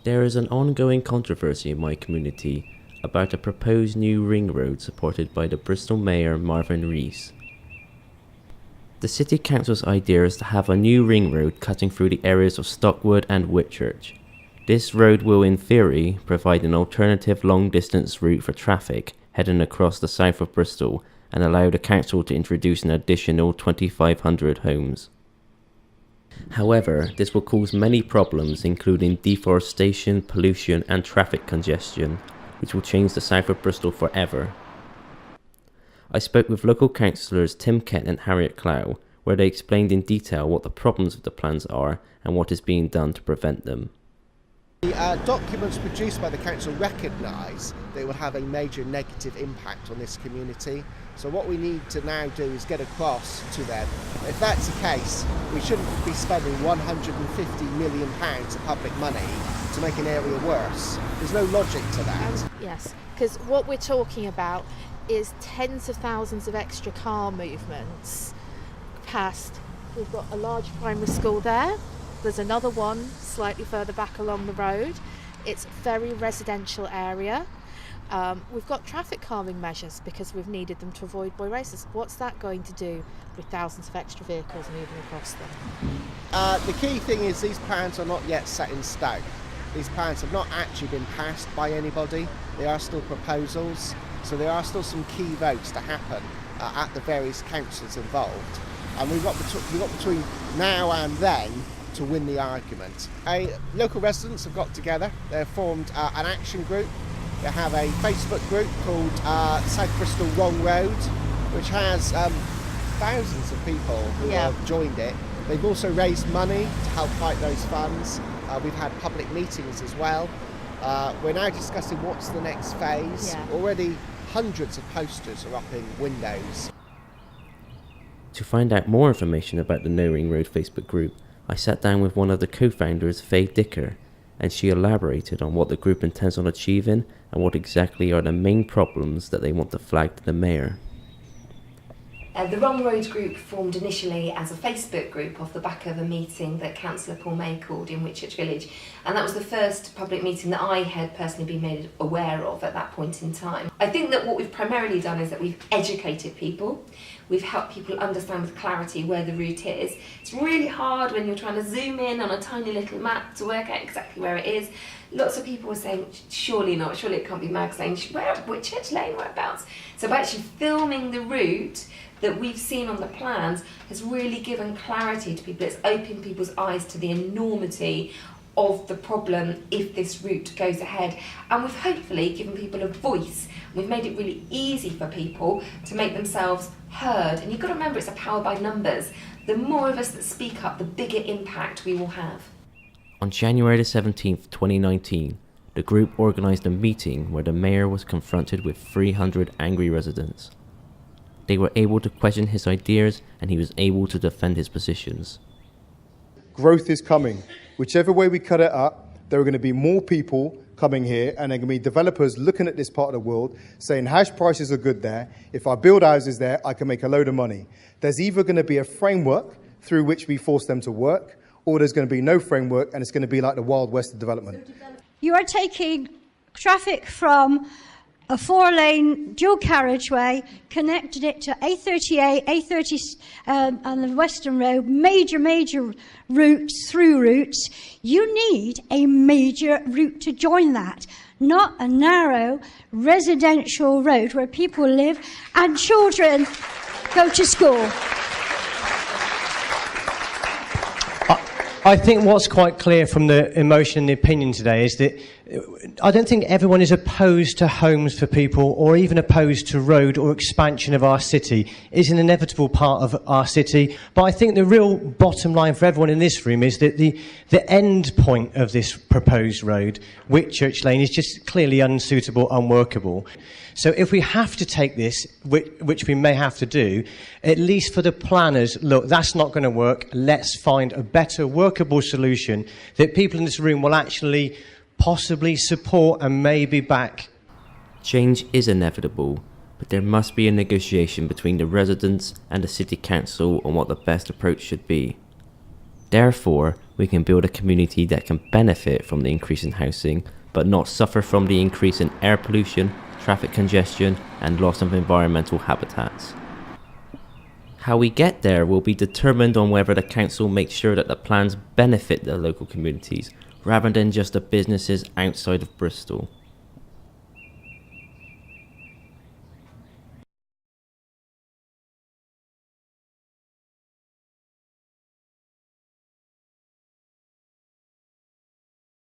There is an ongoing controversy in my community about a proposed new ring road supported by the Bristol Mayor Marvin Rees. The City Council's idea is to have a new ring road cutting through the areas of Stockwood and Whitchurch. This road will, in theory, provide an alternative long-distance route for traffic heading across the south of Bristol and allow the council to introduce an additional 2,500 homes. However, this will cause many problems, including deforestation, pollution and traffic congestion, which will change the south of Bristol forever. I spoke with local councillors Tim Kent and Harriet Clow, where they explained in detail what the problems of the plans are and what is being done to prevent them. The documents produced by the council recognise that it will have a major negative impact on this community. So what we need to now do is get across to them. If that's the case, we shouldn't be spending £150 million of public money to make an area worse. There's no logic to that. Yes, because what we're talking about is tens of thousands of extra car movements past. We've got a large primary school there. There's another one slightly further back along the road. It's a very residential area. We've got traffic calming measures because we've needed them to avoid boy races. What's that going to do with thousands of extra vehicles moving across them? The key thing is these plans are not yet set in stone. These plans have not actually been passed by anybody. They are still proposals, so there are still some key votes to happen at the various councils involved. And we've got between now and then to win the argument. Local residents have got together. They've formed an action group. They have a Facebook group called South Bristol Wrong Road, which has thousands of people who have joined it. They've also raised money to help fight those funds. We've had public meetings as well. We're now discussing what's the next phase. Already hundreds of posters are up in windows. To find out more information about the No Ring Road Facebook group, I sat down with one of the co-founders, Faye Dicker, and she elaborated on what the group intends on achieving and what exactly are the main problems that they want to flag to the Mayor. The Wrong Road group formed initially as a Facebook group off the back of a meeting that Councillor Paul May called in Whitchurch Village, and that was the first public meeting that I had personally been made aware of at that point in time. I think that what we've primarily done is that we've educated people. We've helped people understand with clarity where the route is. It's really hard when you're trying to zoom in on a tiny little map to work out exactly where it is. Lots of people were saying, surely not, surely it can't be Mags Lane, Whitchurch Lane, whereabouts? So by actually filming the route that we've seen on the plans has really given clarity to people. It's opened people's eyes to the enormity of the problem if this route goes ahead, and we've hopefully given people a voice. We've made it really easy for people to make themselves heard, and you've got to remember it's a power by numbers. The more of us that speak up, the bigger impact we will have. On January 17th, 2019, the group organised a meeting where the Mayor was confronted with 300 angry residents. They were able to question his ideas and he was able to defend his positions. Growth is coming. Whichever way we cut it up, there are going to be more people coming here, and there are going to be developers looking at this part of the world saying house prices are good there. If I build houses there, I can make a load of money. There's either going to be a framework through which we force them to work, or there's going to be no framework and it's going to be like the Wild West of development. You are taking traffic from a 4-lane dual carriageway, connected it to A38, A30 and the Western Road, major routes, through routes. You need a major route to join that, not a narrow residential road where people live and children go to school. I think what's quite clear from the emotion and the opinion today is that I don't think everyone is opposed to homes for people or even opposed to road or expansion of our city. It's an inevitable part of our city. But I think the real bottom line for everyone in this room is that the end point of this proposed road, Whitchurch Lane, is just clearly unsuitable, unworkable. So if we have to take this, which we may have to do, at least for the planners, look, that's not going to work. Let's find a better workable solution that people in this room will actually possibly support and maybe back. Change is inevitable, but there must be a negotiation between the residents and the City Council on what the best approach should be. Therefore, we can build a community that can benefit from the increase in housing, but not suffer from the increase in air pollution, traffic congestion, and loss of environmental habitats. How we get there will be determined on whether the council makes sure that the plans benefit the local communities, rather than just the businesses outside of Bristol.